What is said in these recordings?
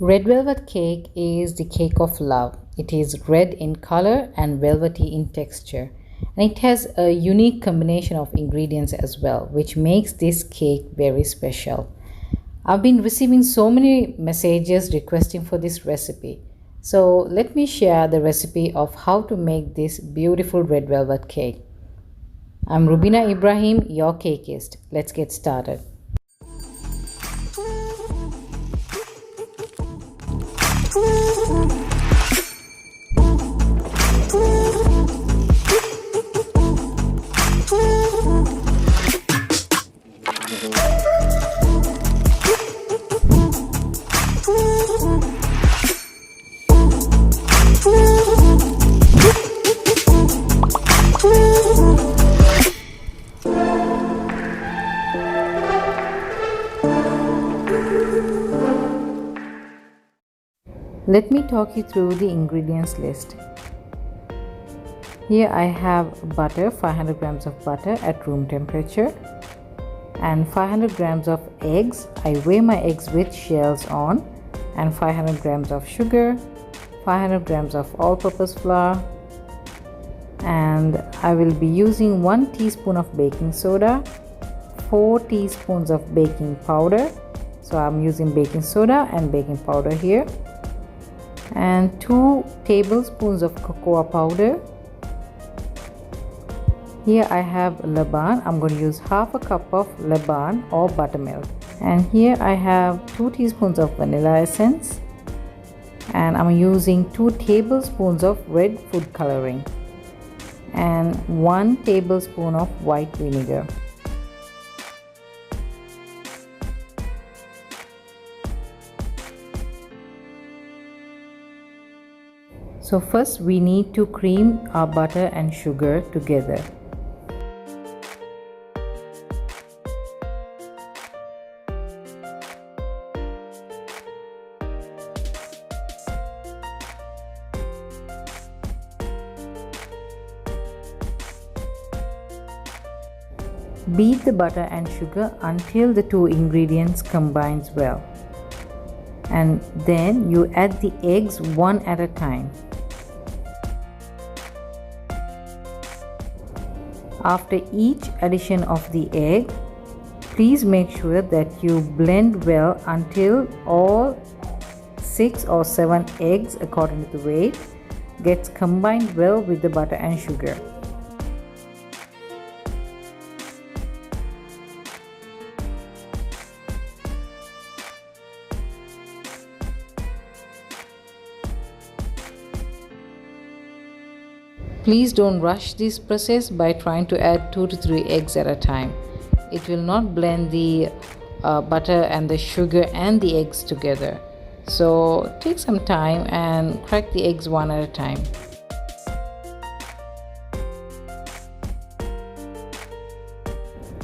Red velvet cake is the cake of love. It is red in color and velvety in texture. And it has a unique combination of ingredients as well, which makes this cake very special. I've been receiving so many messages requesting for this recipe. So let me share the recipe of how to make this beautiful red velvet cake. I'm Rubina Ibrahim, your cakeist. Let's get started. Let me talk you through the ingredients list. Here I have butter, 500 grams of butter at room temperature, and 500 grams of eggs. I weigh my eggs with shells on, and 500 grams of sugar, 500 grams of all-purpose flour, and I will be using 1 teaspoon of baking soda, 4 teaspoons of baking powder. So I'm using baking soda and baking powder here, and 2 tablespoons of cocoa powder. Here I have Laban. I'm going to use half a cup of Laban or buttermilk. And here I have 2 teaspoons of vanilla essence, and I'm using 2 tablespoons of red food coloring and 1 tablespoon of white vinegar. So first we need to cream our butter and sugar together. Beat the butter and sugar until the 2 ingredients combines well. And then you add the eggs one at a time. After each addition of the egg, please make sure that you blend well until all 6 or 7 eggs, according to the weight, gets combined well with the butter and sugar. Please don't rush this process by trying to add 2 to 3 eggs at a time. It will not blend the butter and the sugar and the eggs together. So take some time and crack the eggs one at a time.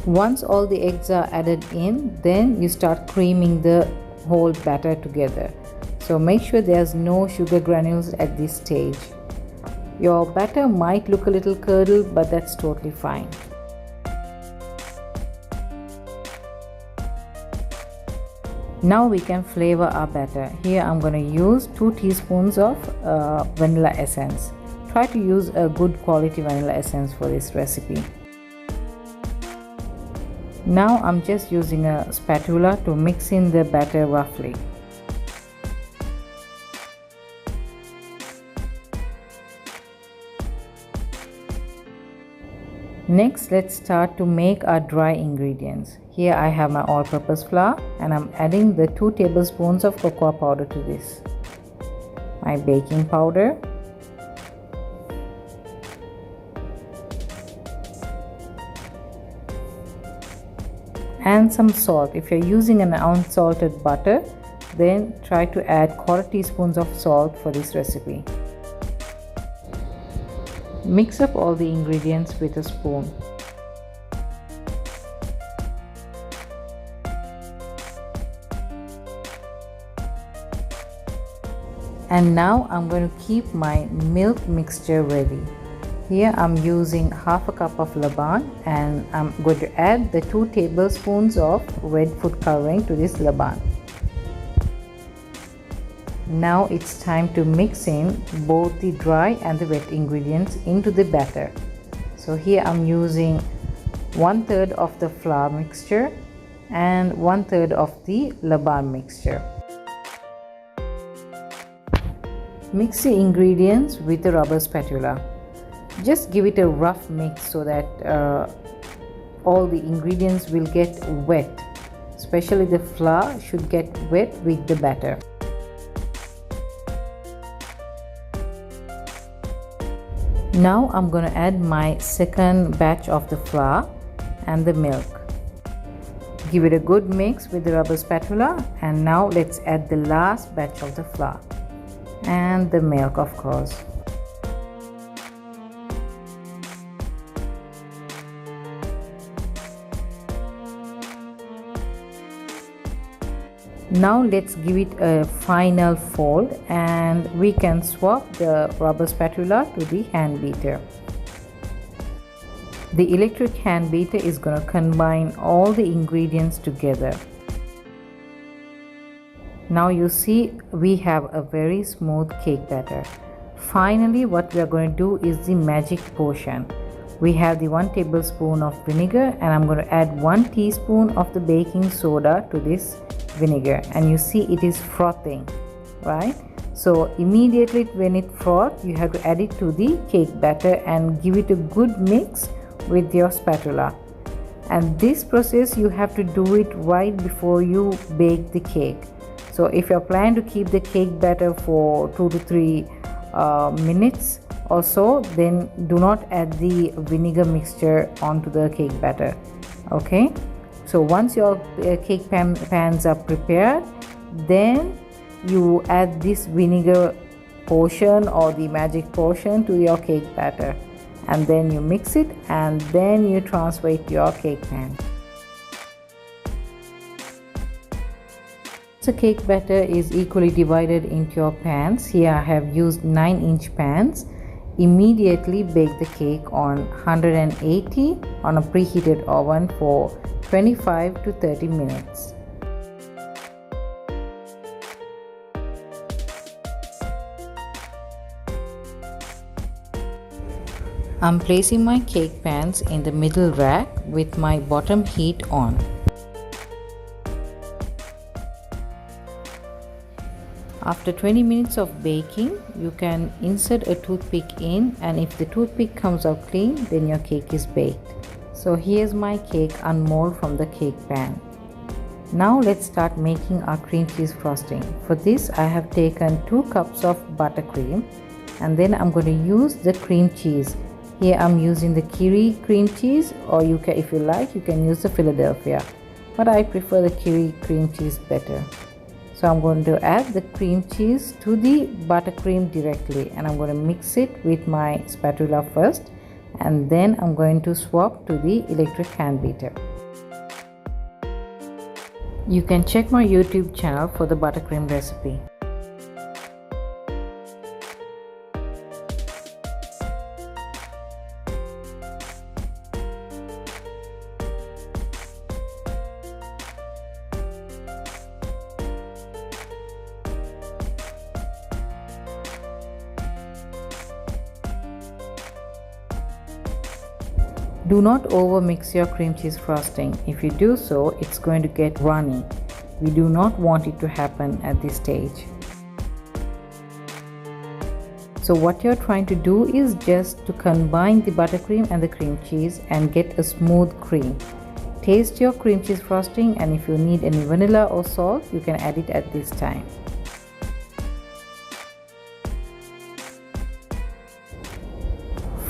Once all the eggs are added in, then you start creaming the whole batter together. So make sure there's no sugar granules at this stage. Your batter might look a little curdled, but that's totally fine. Now we can flavor our batter. Here I'm going to use 2 teaspoons of vanilla essence. Try to use a good quality vanilla essence for this recipe. Now I'm just using a spatula to mix in the batter roughly. Next, let's start to make our dry ingredients. Here I have my all-purpose flour, and I'm adding the 2 tablespoons of cocoa powder to this. My baking powder, and some salt. If you're using an unsalted butter, then try to add 1/4 teaspoons of salt for this recipe. Mix up all the ingredients with a spoon. And now I'm going to keep my milk mixture ready. Here I'm using half a cup of Laban, and I'm going to add the 2 tablespoons of red food coloring to this Laban. Now it's time to mix in both the dry and the wet ingredients into the batter. So here I'm using 1/3 of the flour mixture and 1/3 of the laban mixture. Mix the ingredients with a rubber spatula. Just give it a rough mix so that all the ingredients will get wet. Especially the flour should get wet with the batter. Now I'm going to add my second batch of the flour and the milk. Give it a good mix with the rubber spatula, and now let's add the last batch of the flour and the milk, of course. Now let's give it a final fold, and we can swap the rubber spatula to the hand beater. The electric hand beater is going to combine all the ingredients together. Now you see we have a very smooth cake batter. Finally, what we are going to do is the magic portion. We have the 1 tablespoon of vinegar, and I'm going to add 1 teaspoon of the baking soda to this vinegar, and you see it is frothing, right? So immediately when it froths, you have to add it to the cake batter and give it a good mix with your spatula. And this process you have to do it right before you bake the cake. So if you plan to keep the cake batter for 2 to 3 minutes or so, then do not add the vinegar mixture onto the cake batter. Okay, so once your cake pans are prepared, then you add this vinegar portion or the magic portion to your cake batter, and then you mix it, and then you transfer it to your cake pan. The cake batter is equally divided into your pans. Here I have used 9-inch pans. Immediately bake the cake on 180 on a preheated oven for 25 to 30 minutes. I'm placing my cake pans in the middle rack with my bottom heat on. After 20 minutes of baking, you can insert a toothpick in, and if the toothpick comes out clean, then your cake is baked. So here's my cake unmolded from the cake pan. Now let's start making our cream cheese frosting. For this I have taken 2 cups of buttercream, and then I'm going to use the cream cheese. Here I'm using the Kiri cream cheese, or you can, if you like, you can use the Philadelphia, but I prefer the Kiri cream cheese better. So I'm going to add the cream cheese to the buttercream directly, and I'm going to mix it with my spatula first, and then I'm going to swap to the electric hand beater. You can check my YouTube channel for the buttercream recipe. Do not over mix your cream cheese frosting. If you do so, it's going to get runny. We do not want it to happen at this stage. So what you're trying to do is just to combine the buttercream and the cream cheese and get a smooth cream. Taste your cream cheese frosting, and if you need any vanilla or salt, you can add it at this time.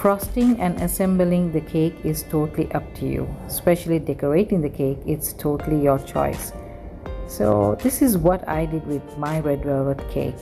Frosting and assembling the cake is totally up to you. Especially decorating the cake, it's totally your choice. So this is what I did with my red velvet cake.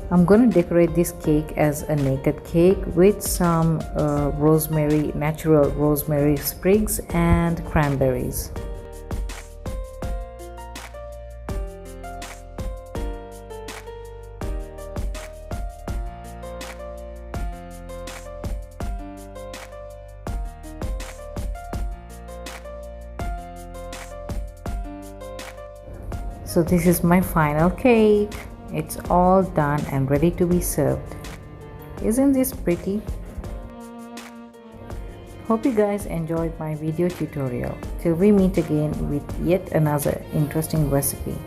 I'm going to decorate this cake as a naked cake with some rosemary, natural rosemary sprigs and cranberries. So this is my final cake. It's all done and ready to be served. Isn't this pretty? Hope you guys enjoyed my video tutorial. Till we meet again with yet another interesting recipe.